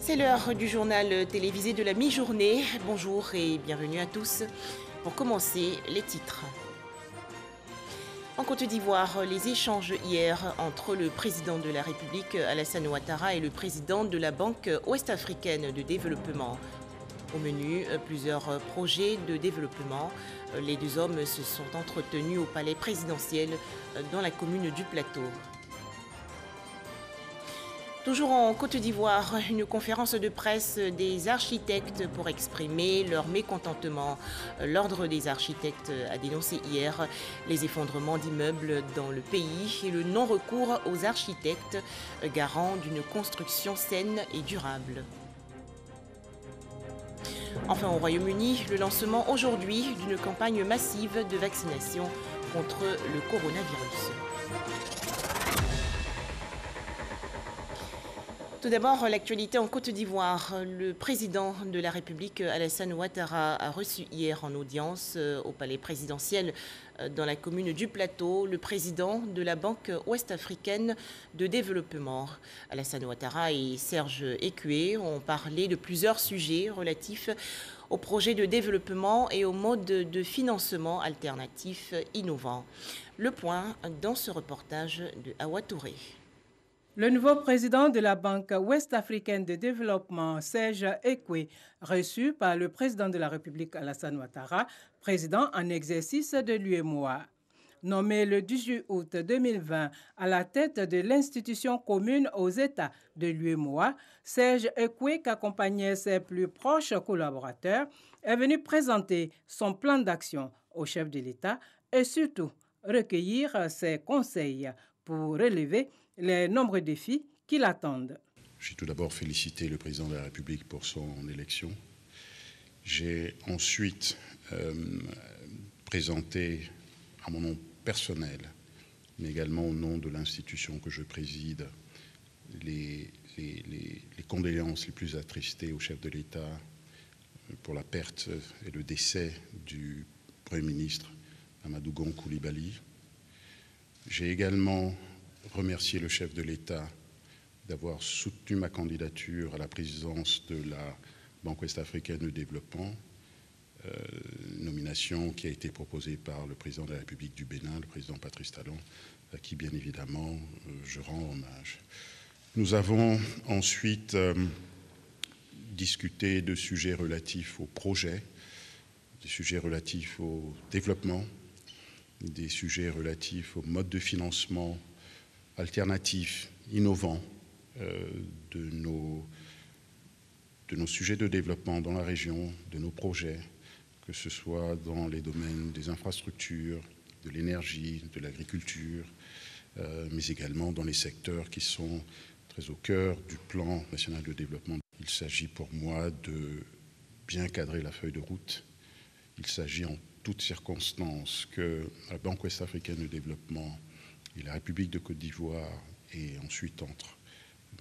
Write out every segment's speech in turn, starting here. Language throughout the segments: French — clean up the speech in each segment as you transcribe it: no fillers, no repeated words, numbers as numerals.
C'est l'heure du journal télévisé de la mi-journée. Bonjour et bienvenue à tous. Pour commencer, les titres. En Côte d'Ivoire, les échanges hier entre le président de la République Alassane Ouattara et le président de la Banque ouest-africaine de développement. Au menu, plusieurs projets de développement. Les deux hommes se sont entretenus au palais présidentiel dans la commune du Plateau. Toujours en Côte d'Ivoire, une conférence de presse des architectes pour exprimer leur mécontentement. L'Ordre des architectes a dénoncé hier les effondrements d'immeubles dans le pays et le non-recours aux architectes, garants d'une construction saine et durable. Enfin, au Royaume-Uni, le lancement aujourd'hui d'une campagne massive de vaccination contre le coronavirus. Tout d'abord, l'actualité en Côte d'Ivoire. Le président de la République, Alassane Ouattara, a reçu hier en audience au palais présidentiel dans la commune du Plateau le président de la Banque ouest-africaine de développement. Alassane Ouattara et Serge Ekwe ont parlé de plusieurs sujets relatifs aux projets de développement et aux modes de financement alternatifs innovants. Le point dans ce reportage de Awa Touré. Le nouveau président de la Banque ouest-africaine de développement, Serge Ekwe, reçu par le président de la République Alassane Ouattara, président en exercice de l'UEMOA. Nommé le 18 août 2020 à la tête de l'institution commune aux États de l'UEMOA, Serge Ekwe, qui accompagnait ses plus proches collaborateurs, est venu présenter son plan d'action au chef de l'État et surtout recueillir ses conseils pour relever les nombreux défis qui l'attendent. J'ai tout d'abord félicité le président de la République pour son élection. J'ai ensuite présenté à mon nom personnel, mais également au nom de l'institution que je préside, les condoléances les plus attristées au chef de l'État pour la perte et le décès du Premier ministre Amadou Gon Coulibaly. J'ai également remercier le chef de l'État d'avoir soutenu ma candidature à la présidence de la Banque ouest-africaine de développement, nomination qui a été proposée par le président de la République du Bénin, le président Patrice Talon, à qui bien évidemment je rends hommage. Nous avons ensuite discuté de sujets relatifs au projet, des sujets relatifs au développement, des sujets relatifs au mode de financement alternatifs, innovants de nos sujets de développement dans la région, de nos projets, que ce soit dans les domaines des infrastructures, de l'énergie, de l'agriculture, mais également dans les secteurs qui sont très au cœur du plan national de développement. Il s'agit pour moi de bien cadrer la feuille de route. Il s'agit en toutes circonstances que la Banque ouest-africaine de développement et la République de Côte d'Ivoire, et ensuite entre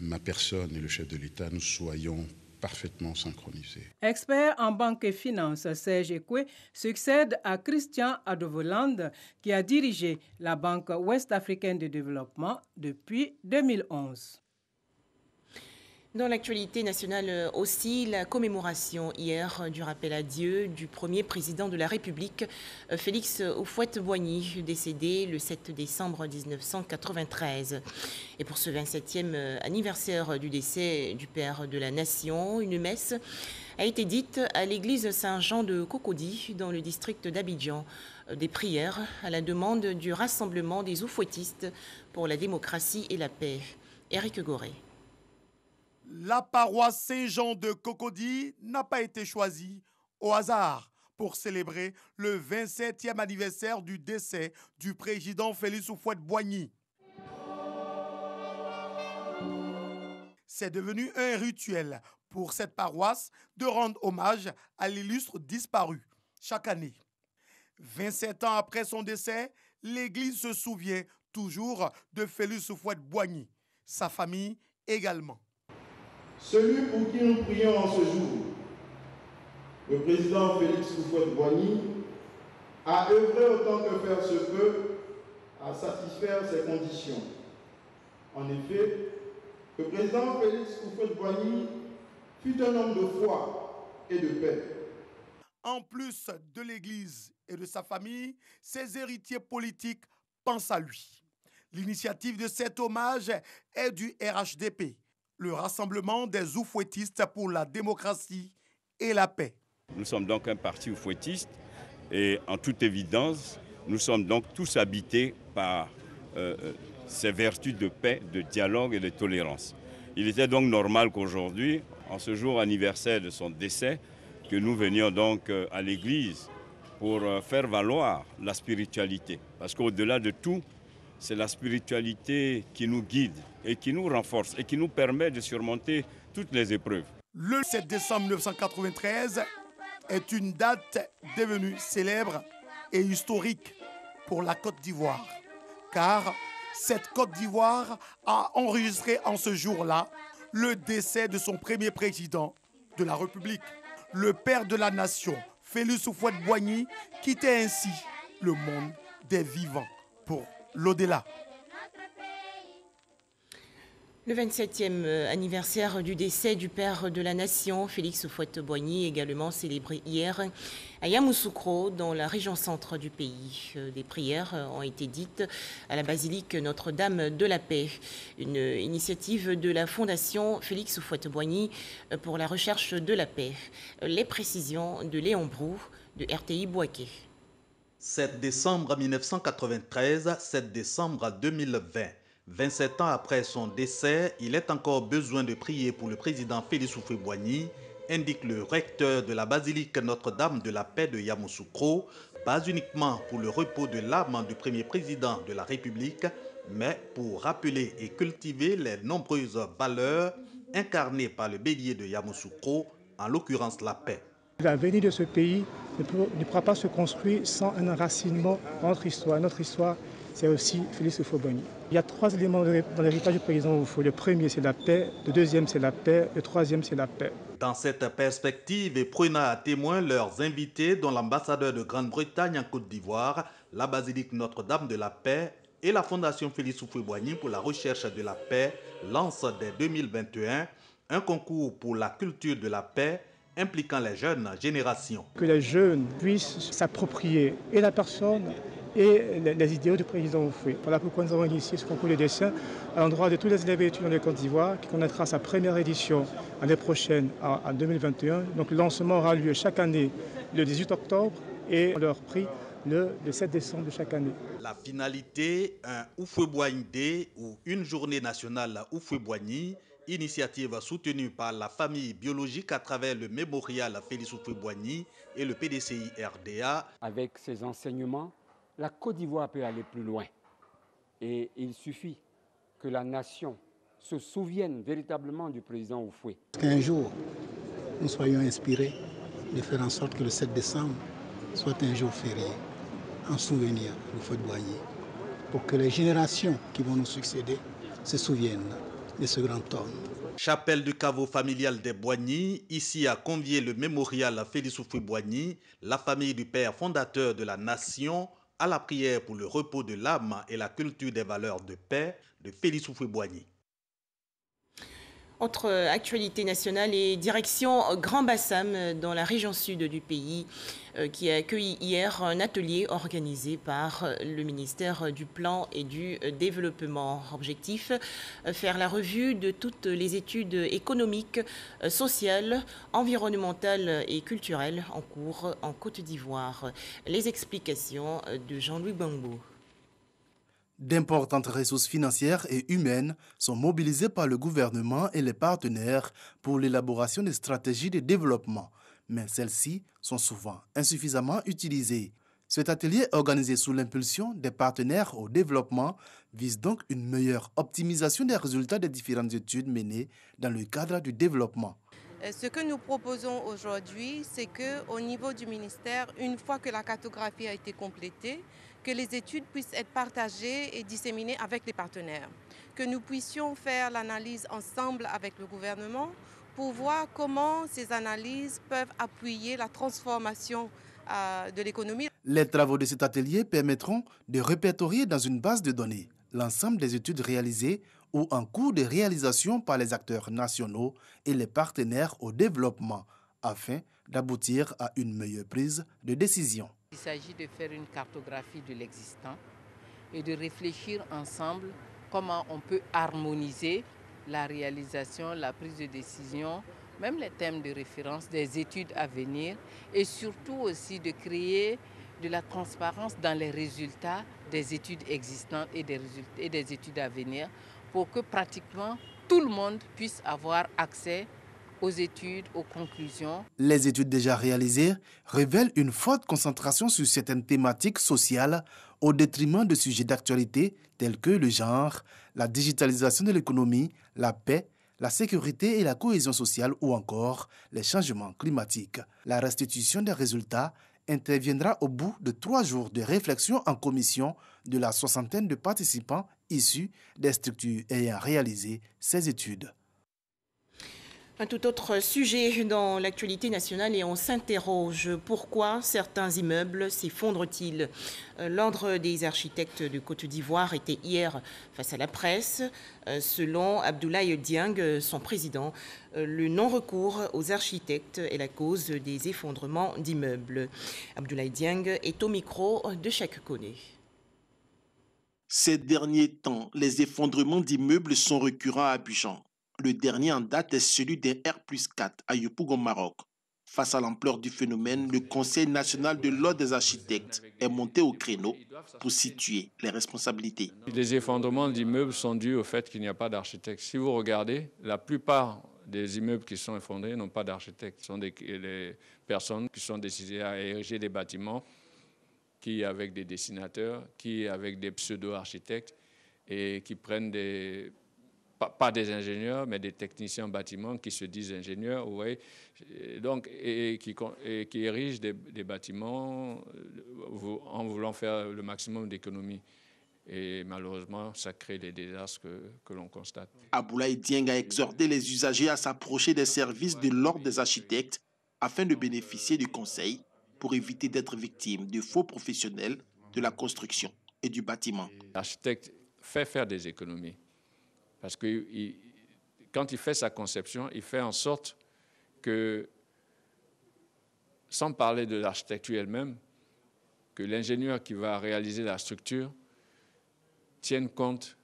ma personne et le chef de l'État, nous soyons parfaitement synchronisés. Expert en banque et finance, Serge Ekwe succède à Christian Adovoland, qui a dirigé la Banque ouest-africaine de développement depuis 2011. Dans l'actualité nationale aussi, la commémoration hier du rappel à Dieu du premier président de la République, Félix Houphouët-Boigny, décédé le 7 décembre 1993. Et pour ce 27e anniversaire du décès du père de la nation, une messe a été dite à l'église Saint-Jean de Cocody dans le district d'Abidjan. Des prières à la demande du Rassemblement des Houphouëtistes pour la démocratie et la paix. Éric Goré. La paroisse Saint-Jean de Cocody n'a pas été choisie au hasard pour célébrer le 27e anniversaire du décès du président Félix Houphouët-Boigny. C'est devenu un rituel pour cette paroisse de rendre hommage à l'illustre disparu chaque année. 27 ans après son décès, l'Église se souvient toujours de Félix Houphouët-Boigny, sa famille également. Celui pour qui nous prions en ce jour, le président Félix Houphouët-Boigny, a œuvré autant que faire se peut à satisfaire ces conditions. En effet, le président Félix Houphouët-Boigny fut un homme de foi et de paix. En plus de l'Église et de sa famille, ses héritiers politiques pensent à lui. L'initiative de cet hommage est du RHDP, le Rassemblement des oufouettistes pour la démocratie et la paix. Nous sommes donc un parti oufouettiste et en toute évidence, nous sommes donc tous habités par ces vertus de paix, de dialogue et de tolérance. Il était donc normal qu'aujourd'hui, en ce jour anniversaire de son décès, que nous venions donc à l'église pour faire valoir la spiritualité. Parce qu'au-delà de tout, c'est la spiritualité qui nous guide et qui nous renforce et qui nous permet de surmonter toutes les épreuves. Le 7 décembre 1993 est une date devenue célèbre et historique pour la Côte d'Ivoire. Car cette Côte d'Ivoire a enregistré en ce jour-là le décès de son premier président de la République. Le père de la nation, Félix Houphouët-Boigny, quittait ainsi le monde des vivants pour l'au-delà. Le 27e anniversaire du décès du père de la nation, Félix Houphouët-Boigny, également célébré hier à Yamoussoukro, dans la région centre du pays. Des prières ont été dites à la basilique Notre-Dame de la Paix, une initiative de la Fondation Félix Houphouët-Boigny pour la recherche de la paix. Les précisions de Léon Brou de RTI Bouaké. 7 décembre 1993, 7 décembre 2020. 27 ans après son décès, il est encore besoin de prier pour le président Félix Houphouët-Boigny, indique le recteur de la basilique Notre-Dame de la Paix de Yamoussoukro, pas uniquement pour le repos de l'âme du premier président de la République, mais pour rappeler et cultiver les nombreuses valeurs incarnées par le bélier de Yamoussoukro, en l'occurrence la paix. L'avenir de ce pays ne pourra pas se construire sans un enracinement dans notre histoire. Notre histoire, c'est aussi Félix Houphouët-Boigny. Il y a 3 éléments dans l'héritage du président Houphouët. Le premier, c'est la paix. Le deuxième, c'est la paix. Le troisième, c'est la paix. Dans cette perspective, et prenant à témoin leurs invités, dont l'ambassadeur de Grande-Bretagne en Côte d'Ivoire, la basilique Notre-Dame de la Paix et la Fondation Félix Houphouët-Boigny pour la recherche de la paix, lance dès 2021 un concours pour la culture de la paix impliquant les jeunes générations. Que les jeunes puissent s'approprier et la personne et les idéaux du président Houphouët. Voilà pourquoi nous avons initié ce concours de dessin à l'endroit de tous les élèves et étudiants de Côte d'Ivoire qui connaîtra sa première édition l'année prochaine, en 2021. Donc le lancement aura lieu chaque année le 18 octobre et leur prix le 7 décembre de chaque année. La finalité, un Houphouët-Boigny Day ou une journée nationale Houphouët-Boigny, initiative soutenue par la famille biologique à travers le mémorial Félix Houphouët-Boigny et le PDCI RDA. Avec ces enseignements, la Côte d'Ivoire peut aller plus loin. Et il suffit que la nation se souvienne véritablement du président Houphouët. Qu'un jour, nous soyons inspirés de faire en sorte que le 7 décembre soit un jour férié, en souvenir de Houphouët-Boigny, pour que les générations qui vont nous succéder se souviennent de ce grand homme. Chapelle du caveau familial des Boigny, ici a convié le mémorial Félix Houphouët-Boigny, la famille du père fondateur de la nation, à la prière pour le repos de l'âme et la culture des valeurs de paix de Félix Houphouët-Boigny. Autre actualité nationale et direction Grand Bassam dans la région sud du pays qui a accueilli hier un atelier organisé par le ministère du Plan et du Développement. Objectif, faire la revue de toutes les études économiques, sociales, environnementales et culturelles en cours en Côte d'Ivoire. Les explications de Jean-Louis Bangbo. D'importantes ressources financières et humaines sont mobilisées par le gouvernement et les partenaires pour l'élaboration des stratégies de développement, mais celles-ci sont souvent insuffisamment utilisées. Cet atelier organisé sous l'impulsion des partenaires au développement vise donc une meilleure optimisation des résultats des différentes études menées dans le cadre du développement. Ce que nous proposons aujourd'hui, c'est qu'au niveau du ministère, une fois que la cartographie a été complétée, que les études puissent être partagées et disséminées avec les partenaires, que nous puissions faire l'analyse ensemble avec le gouvernement pour voir comment ces analyses peuvent appuyer la transformation de l'économie. Les travaux de cet atelier permettront de répertorier dans une base de données l'ensemble des études réalisées ou en cours de réalisation par les acteurs nationaux et les partenaires au développement, afin d'aboutir à une meilleure prise de décision. Il s'agit de faire une cartographie de l'existant et de réfléchir ensemble comment on peut harmoniser la réalisation, la prise de décision, même les thèmes de référence des études à venir et surtout aussi de créer de la transparence dans les résultats des études existantes et des études à venir pour que pratiquement tout le monde puisse avoir accès aux études, aux conclusions. Les études déjà réalisées révèlent une forte concentration sur certaines thématiques sociales au détriment de sujets d'actualité tels que le genre, la digitalisation de l'économie, la paix, la sécurité et la cohésion sociale ou encore les changements climatiques. La restitution des résultats interviendra au bout de 3 jours de réflexion en commission de la 60aine de participants issus des structures ayant réalisé ces études. Un tout autre sujet dans l'actualité nationale et on s'interroge pourquoi certains immeubles s'effondrent-ils. L'Ordre des architectes de Côte d'Ivoire était hier face à la presse. Selon Abdoulaye Dieng, son président, le non-recours aux architectes est la cause des effondrements d'immeubles. Abdoulaye Dieng est au micro de Chak Koné. Ces derniers temps, les effondrements d'immeubles sont récurrents à Abidjan. Le dernier en date est celui d'un R+4 à Yopougon, Maroc. Face à l'ampleur du phénomène, le Conseil national de l'Ordre des architectes est monté au créneau pour situer les responsabilités. Les effondrements d'immeubles sont dus au fait qu'il n'y a pas d'architecte. Si vous regardez, la plupart des immeubles qui sont effondrés n'ont pas d'architecte. Ce sont des personnes qui sont décidées à ériger des bâtiments, qui avec des dessinateurs, qui avec des pseudo-architectes et qui prennent pas des ingénieurs, mais des techniciens en bâtiment qui se disent ingénieurs, vous voyez, donc, et qui érigent des bâtiments en voulant faire le maximum d'économies. Et malheureusement, ça crée les désastres que l'on constate. Abdoulaye Dieng a exhorté les usagers à s'approcher des services de l'Ordre des architectes afin de bénéficier du conseil pour éviter d'être victime de faux professionnels de la construction et du bâtiment. L'architecte fait faire des économies. Parce que quand il fait sa conception, il fait en sorte que, sans parler de l'architecture elle-même, que l'ingénieur qui va réaliser la structure tienne compte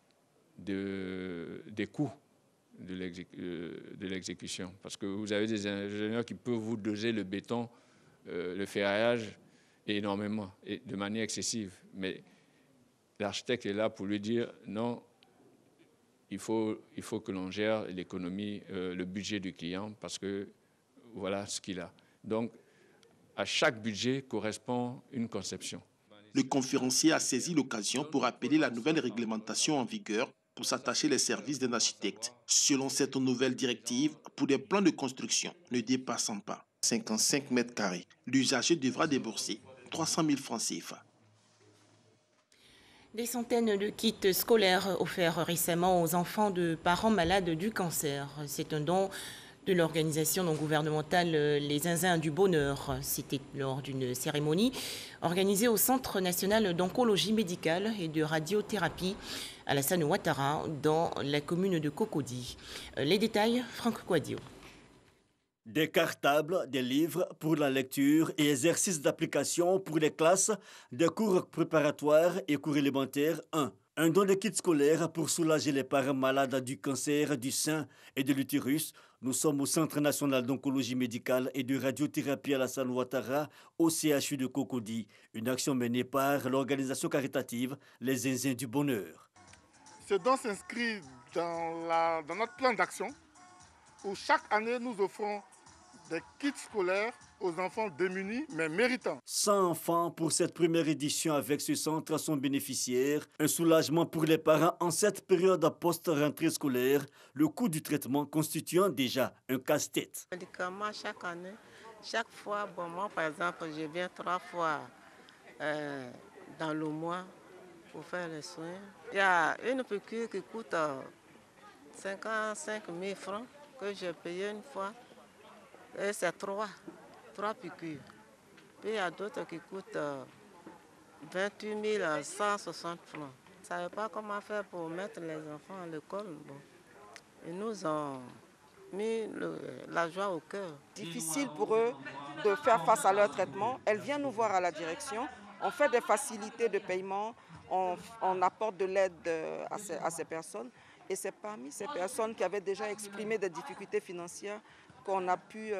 des coûts de l'exécution. Parce que vous avez des ingénieurs qui peuvent vous doser le béton, le ferraillage énormément, et de manière excessive. Mais l'architecte est là pour lui dire non, il faut que l'on gère l'économie, le budget du client, parce que voilà ce qu'il a. Donc, à chaque budget correspond une conception. Le conférencier a saisi l'occasion pour appeler la nouvelle réglementation en vigueur pour s'attacher les services d'un architecte. Selon cette nouvelle directive, pour des plans de construction ne dépassant pas 55 mètres carrés, l'usager devra débourser 300 000 francs CFA. Des centaines de kits scolaires offerts récemment aux enfants de parents malades du cancer. C'est un don de l'organisation non gouvernementale Les Zinzins du Bonheur. C'était lors d'une cérémonie organisée au Centre national d'oncologie médicale et de radiothérapie Alassane Ouattara dans la commune de Cocody. Les détails, Franck Quadio. Des cartables, des livres pour la lecture et exercices d'application pour les classes, des cours préparatoires et cours élémentaires 1. Un don de kits scolaires pour soulager les parents malades du cancer, du sein et de l'utérus. Nous sommes au Centre national d'oncologie médicale et de radiothérapie Alassane Ouattara au CHU de Cocody. Une action menée par l'organisation caritative Les Zinzins du Bonheur. Ce don s'inscrit dans notre plan d'action où chaque année nous offrons des kits scolaires aux enfants démunis mais méritants. 100 enfants pour cette première édition avec ce centre sont bénéficiaires. Un soulagement pour les parents en cette période post-rentrée scolaire, le coût du traitement constituant déjà un casse-tête. Médicaments chaque année, chaque fois, moi par exemple, je viens 3 fois dans le mois pour faire les soins. Il y a une piqûre qui coûte 55 000 francs que j'ai payé une fois. Et c'est 3 piqûres. Puis il y a d'autres qui coûtent 28 160 francs. ne savaient pas comment faire pour mettre les enfants à l'école. Bon. Ils nous ont mis la joie au cœur. Difficile pour eux de faire face à leur traitement. Elle vient nous voir à la direction. On fait des facilités de paiement. On apporte de l'aide à ces personnes. Et c'est parmi ces personnes qui avaient déjà exprimé des difficultés financières qu'on a pu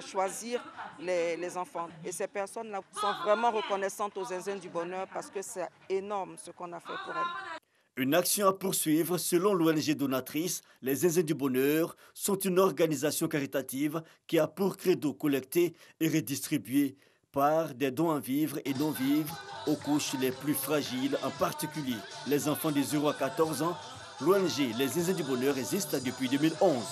choisir les enfants. Et ces personnes-là sont vraiment reconnaissantes aux Zinzins du Bonheur parce que c'est énorme ce qu'on a fait pour elles. Une action à poursuivre selon l'ONG donatrice. Les Zinzins du Bonheur sont une organisation caritative qui a pour credo collecter et redistribuer par des dons à vivre et non-vivre aux couches les plus fragiles, en particulier les enfants de 0 à 14 ans. L'ONG Les Zinzins du Bonheur existe depuis 2011.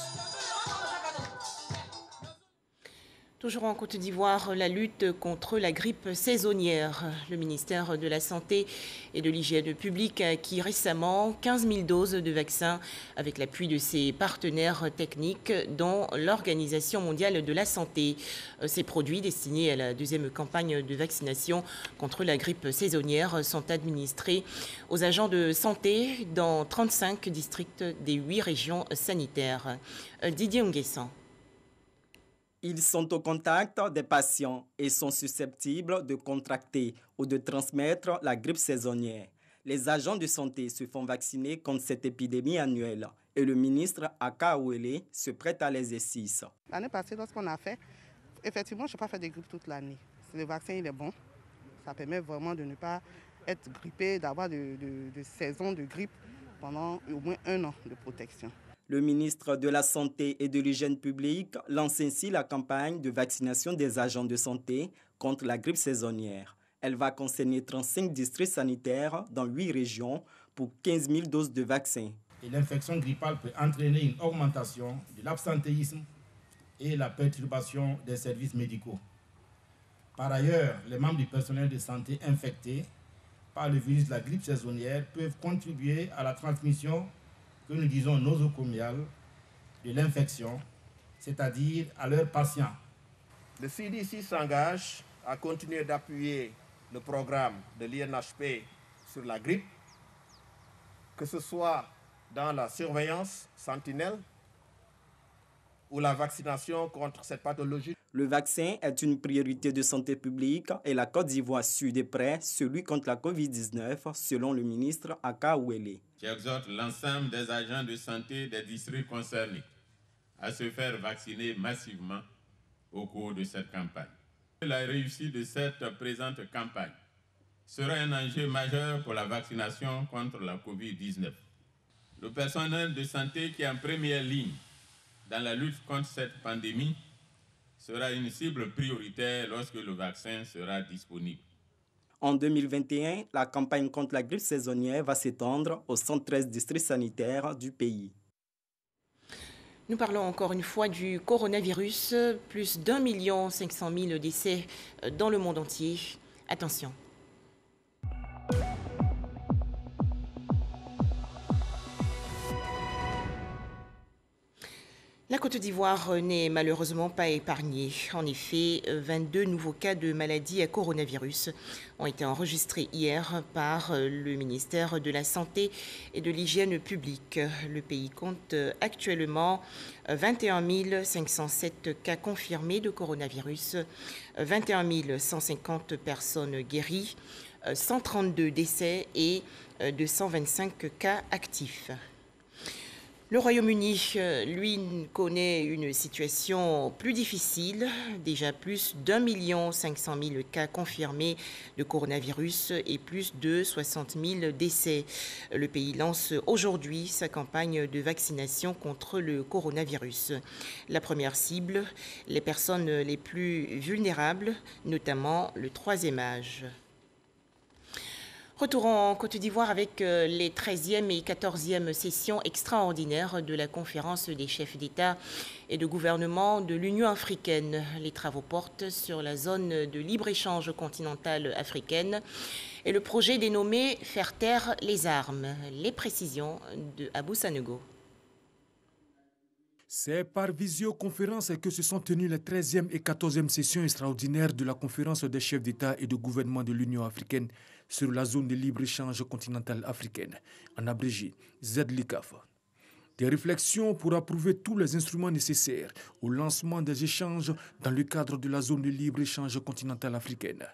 Toujours en Côte d'Ivoire, la lutte contre la grippe saisonnière. Le ministère de la Santé et de l'Hygiène publique a acquis récemment 15 000 doses de vaccins avec l'appui de ses partenaires techniques, dont l'Organisation mondiale de la santé. Ces produits destinés à la deuxième campagne de vaccination contre la grippe saisonnière sont administrés aux agents de santé dans 35 districts des 8 régions sanitaires. Didier Nguessan. Ils sont au contact des patients et sont susceptibles de contracter ou de transmettre la grippe saisonnière. Les agents de santé se font vacciner contre cette épidémie annuelle et le ministre Aka Ouele se prête à l'exercice. L'année passée, lorsqu'on a fait, effectivement, je n'ai pas fait de grippe toute l'année. Le vaccin, il est bon. Ça permet vraiment de ne pas être grippé, d'avoir de saison de grippe pendant au moins 1 an de protection. Le ministre de la Santé et de l'Hygiène publique lance ainsi la campagne de vaccination des agents de santé contre la grippe saisonnière. Elle va concerner 35 districts sanitaires dans 8 régions pour 15 000 doses de vaccins. L'infection grippale peut entraîner une augmentation de l'absentéisme et la perturbation des services médicaux. Par ailleurs, les membres du personnel de santé infectés par le virus de la grippe saisonnière peuvent contribuer à la transmission que nous disons nosocomiale de l'infection, c'est-à-dire à leurs patients. Le CDC s'engage à continuer d'appuyer le programme de l'INHP sur la grippe, que ce soit dans la surveillance sentinelle ou la vaccination contre cette pathologie. Le vaccin est une priorité de santé publique et la Côte d'Ivoire suit de près celui contre la COVID-19, selon le ministre Aka Ouele. J'exhorte l'ensemble des agents de santé des districts concernés à se faire vacciner massivement au cours de cette campagne. La réussite de cette présente campagne sera un enjeu majeur pour la vaccination contre la COVID-19. Le personnel de santé qui est en première ligne dans la lutte contre cette pandémie sera une cible prioritaire lorsque le vaccin sera disponible. En 2021, la campagne contre la grippe saisonnière va s'étendre aux 113 districts sanitaires du pays. Nous parlons encore une fois du coronavirus. Plus d'1 500 000 décès dans le monde entier. Attention. La Côte d'Ivoire n'est malheureusement pas épargnée. En effet, 22 nouveaux cas de maladie à coronavirus ont été enregistrés hier par le ministère de la Santé et de l'Hygiène publique. Le pays compte actuellement 21 507 cas confirmés de coronavirus, 21 150 personnes guéries, 132 décès et 225 cas actifs. Le Royaume-Uni, lui, connaît une situation plus difficile. Déjà plus d'1 500 000 cas confirmés de coronavirus et plus de 60 000 décès. Le pays lance aujourd'hui sa campagne de vaccination contre le coronavirus. La première cible, les personnes les plus vulnérables, notamment le 3e âge. Retour en Côte d'Ivoire avec les 13e et 14e sessions extraordinaires de la conférence des chefs d'État et de gouvernement de l'Union africaine. Les travaux portent sur la zone de libre-échange continentale africaine et le projet dénommé « Faire taire les armes ». Les précisions de Abou Sanogo. C'est par visioconférence que se sont tenues les 13e et 14e sessions extraordinaires de la conférence des chefs d'État et de gouvernement de l'Union africaine sur la zone de libre-échange continentale africaine, en abrégé ZLICAF. Des réflexions pour approuver tous les instruments nécessaires au lancement des échanges dans le cadre de la zone de libre-échange continentale africaine.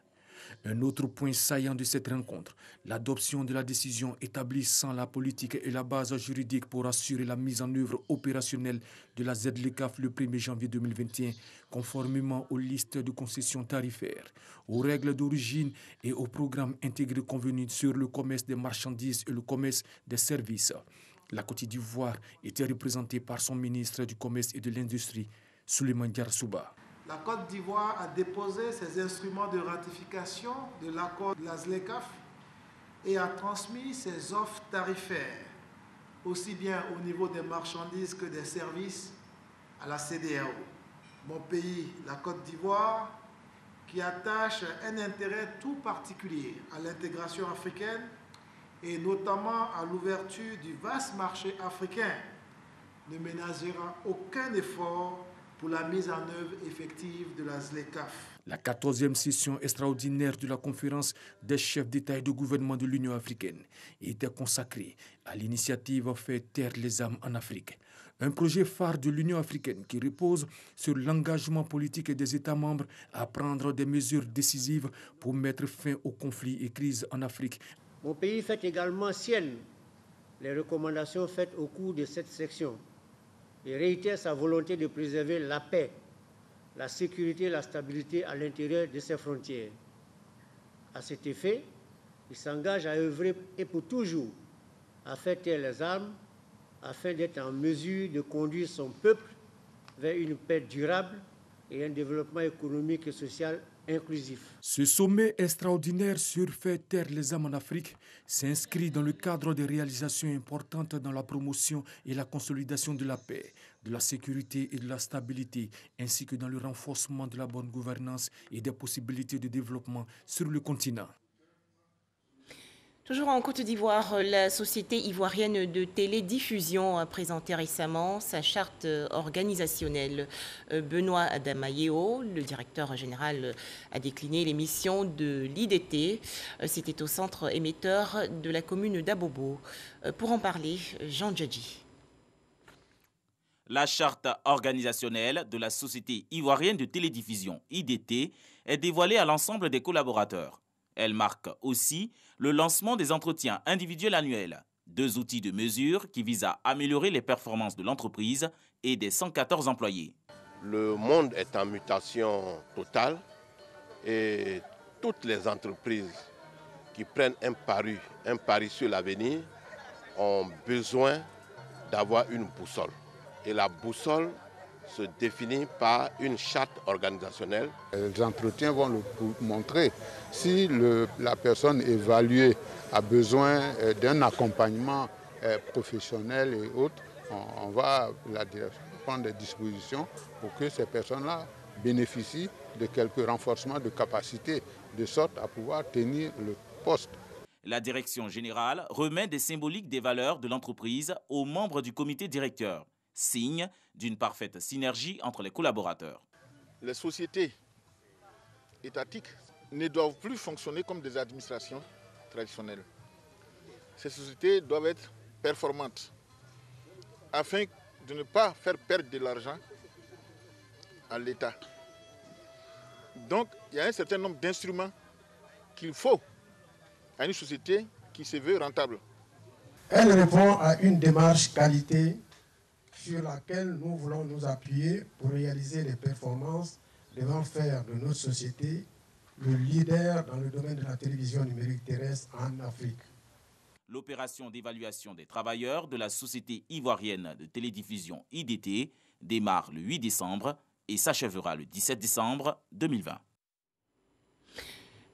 Un autre point saillant de cette rencontre, l'adoption de la décision établissant la politique et la base juridique pour assurer la mise en œuvre opérationnelle de la ZLICAF le 1er janvier 2021, conformément aux listes de concessions tarifaires, aux règles d'origine et aux programmes intégrés convenus sur le commerce des marchandises et le commerce des services. La Côte d'Ivoire était représentée par son ministre du Commerce et de l'Industrie, Souleymane Diarra-Souba. La Côte d'Ivoire a déposé ses instruments de ratification de l'accord de la ZLECAF et a transmis ses offres tarifaires, aussi bien au niveau des marchandises que des services, à la CEDEAO. Mon pays, la Côte d'Ivoire, qui attache un intérêt tout particulier à l'intégration africaine et notamment à l'ouverture du vaste marché africain, ne ménagera aucun effort pour la mise en œuvre effective de la ZLECAF. La 14e session extraordinaire de la conférence des chefs d'État et de gouvernement de l'Union africaine était consacrée à l'initiative Faire taire les armes en Afrique. Un projet phare de l'Union africaine qui repose sur l'engagement politique des États membres à prendre des mesures décisives pour mettre fin aux conflits et crises en Afrique. Mon pays fait également sienne les recommandations faites au cours de cette section et réitère sa volonté de préserver la paix, la sécurité et la stabilité à l'intérieur de ses frontières. À cet effet, il s'engage à œuvrer et pour toujours à faire taire les armes afin d'être en mesure de conduire son peuple vers une paix durable et un développement économique et social inclusif. Ce sommet extraordinaire sur Faire taire les armes en Afrique s'inscrit dans le cadre des réalisations importantes dans la promotion et la consolidation de la paix, de la sécurité et de la stabilité, ainsi que dans le renforcement de la bonne gouvernance et des possibilités de développement sur le continent. Toujours en Côte d'Ivoire, la société ivoirienne de télédiffusion a présenté récemment sa charte organisationnelle. Benoît Adamayeo, le directeur général, a décliné les missions de l'IDT. C'était au centre émetteur de la commune d'Abobo. Pour en parler, Jean Djadji. La charte organisationnelle de la société ivoirienne de télédiffusion, IDT, est dévoilée à l'ensemble des collaborateurs. Elle marque aussi le lancement des entretiens individuels annuels, 2 outils de mesure qui visent à améliorer les performances de l'entreprise et des 114 employés. Le monde est en mutation totale et toutes les entreprises qui prennent un pari sur l'avenir ont besoin d'avoir une boussole. Et la boussole se définit par une charte organisationnelle. Les entretiens vont le montrer. Si la personne évaluée a besoin d'un accompagnement professionnel et autres, on va la direction prendre des dispositions pour que ces personnes-là bénéficient de quelques renforcements de capacité, de sorte à pouvoir tenir le poste. La direction générale remet des symboliques des valeurs de l'entreprise aux membres du comité directeur, signe d'une parfaite synergie entre les collaborateurs. Les sociétés étatiques ne doivent plus fonctionner comme des administrations traditionnelles. Ces sociétés doivent être performantes afin de ne pas faire perdre de l'argent à l'État. Donc, il y a un certain nombre d'instruments qu'il faut à une société qui se veut rentable. Elle répond à une démarche qualité sur laquelle nous voulons nous appuyer pour réaliser les performances devant faire de notre société le leader dans le domaine de la télévision numérique terrestre en Afrique. L'opération d'évaluation des travailleurs de la société ivoirienne de télédiffusion IDT démarre le 8 décembre et s'achèvera le 17 décembre 2020.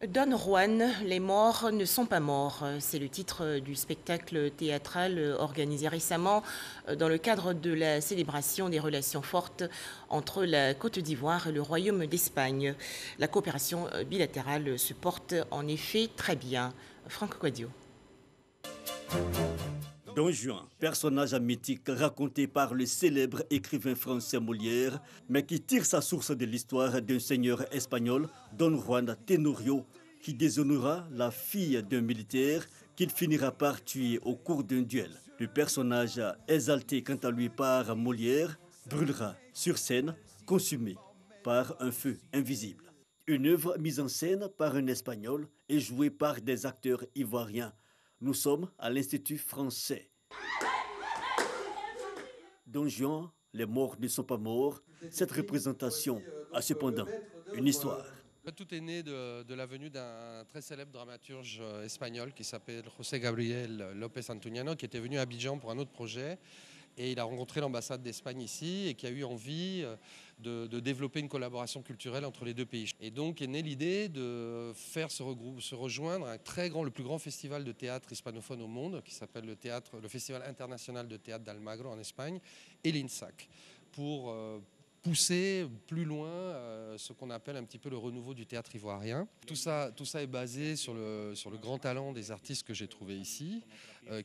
Don Juan, les morts ne sont pas morts. C'est le titre du spectacle théâtral organisé récemment dans le cadre de la célébration des relations fortes entre la Côte d'Ivoire et le Royaume d'Espagne. La coopération bilatérale se porte en effet très bien. Franck Quadio. Don Juan, personnage mythique raconté par le célèbre écrivain français Molière, mais qui tire sa source de l'histoire d'un seigneur espagnol, Don Juan Tenorio, qui déshonora la fille d'un militaire qu'il finira par tuer au cours d'un duel. Le personnage exalté quant à lui par Molière brûlera sur scène, consumé par un feu invisible. Une œuvre mise en scène par un Espagnol et jouée par des acteurs ivoiriens. Nous sommes à l'Institut français. Don Juan, les morts ne sont pas morts. Cette représentation a cependant une histoire. Tout est né de la venue d'un très célèbre dramaturge espagnol qui s'appelle José Gabriel López Antuniano, qui était venu à Abidjan pour un autre projet. Et il a rencontré l'ambassade d'Espagne ici et qui a eu envie de développer une collaboration culturelle entre les deux pays. Et donc est née l'idée de faire se rejoindre le plus grand festival de théâtre hispanophone au monde, qui s'appelle le Festival international de théâtre d'Almagro en Espagne, et l'INSAC, pour pousser plus loin ce qu'on appelle un petit peu le renouveau du théâtre ivoirien. Tout ça est basé sur le grand talent des artistes que j'ai trouvés ici,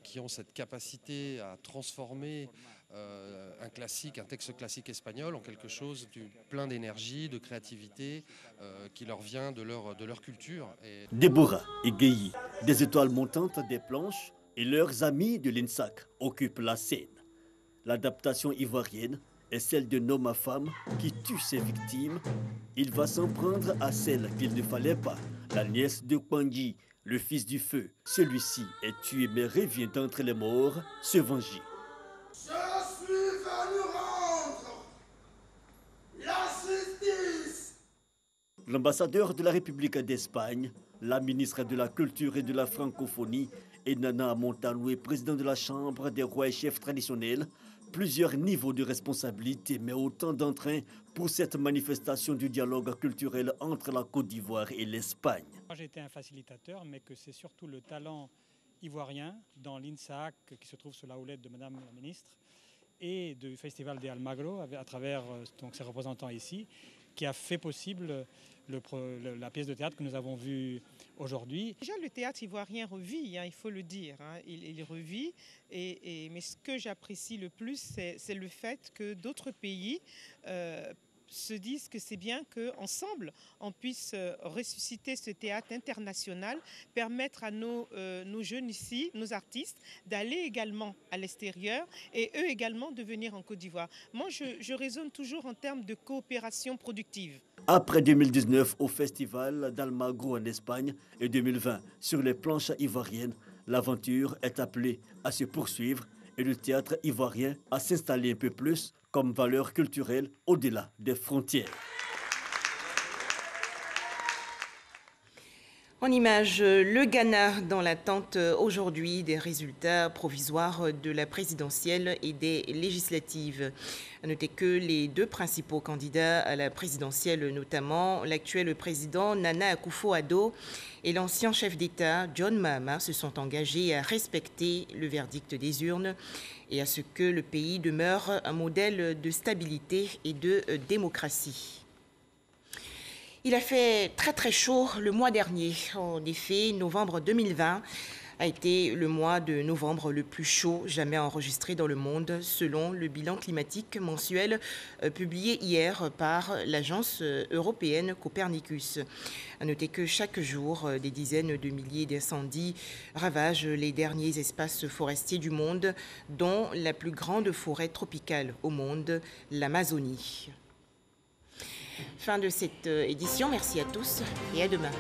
qui ont cette capacité à transformer un texte classique espagnol en quelque chose plein d'énergie, de créativité, qui leur vient de leur culture. Déborah et Guéhi, des étoiles montantes des planches, et leurs amis de l'INSAC occupent la scène. L'adaptation ivoirienne est celle d'un homme à femme qui tue ses victimes. Il va s'en prendre à celle qu'il ne fallait pas, la nièce de Kwangui, le fils du feu. Celui-ci est tué mais revient d'entre les morts se venger. Je suis venu rendre la justice. L'ambassadeur de la République d'Espagne, la ministre de la Culture et de la Francophonie et Nana Montaloué, président de la Chambre des rois et chefs traditionnels, plusieurs niveaux de responsabilité, mais autant d'entrain pour cette manifestation du dialogue culturel entre la Côte d'Ivoire et l'Espagne. Moi, j'ai été un facilitateur, mais que c'est surtout le talent ivoirien dans l'INSAC, qui se trouve sous la houlette de Madame la ministre, et du Festival de Almagro, à travers donc, ses représentants ici, qui a fait possible la pièce de théâtre que nous avons vue aujourd'hui. Déjà, le théâtre ivoirien revit, il faut le dire. Il revit. Mais ce que j'apprécie le plus, c'est le fait que d'autres pays se disent que c'est bien qu'ensemble, on puisse ressusciter ce théâtre international, permettre à nos jeunes ici, nos artistes, d'aller également à l'extérieur et eux également de venir en Côte d'Ivoire. Moi, je raisonne toujours en termes de coopération productive. Après 2019 au Festival d'Almagro en Espagne et 2020 sur les planches ivoiriennes, l'aventure est appelée à se poursuivre et le théâtre ivoirien à s'installer un peu plus comme valeur culturelle au-delà des frontières. En image, le Ghana dans l'attente aujourd'hui des résultats provisoires de la présidentielle et des législatives. À noter que les deux principaux candidats à la présidentielle, notamment l'actuel président Nana Akufo-Addo et l'ancien chef d'État John Mahama, se sont engagés à respecter le verdict des urnes et à ce que le pays demeure un modèle de stabilité et de démocratie. Il a fait très très chaud le mois dernier. En effet, novembre 2020 a été le mois de novembre le plus chaud jamais enregistré dans le monde, selon le bilan climatique mensuel publié hier par l'agence européenne Copernicus. À noter que chaque jour, des dizaines de milliers d'incendies ravagent les derniers espaces forestiers du monde, dont la plus grande forêt tropicale au monde, l'Amazonie. Fin de cette édition, merci à tous et à demain.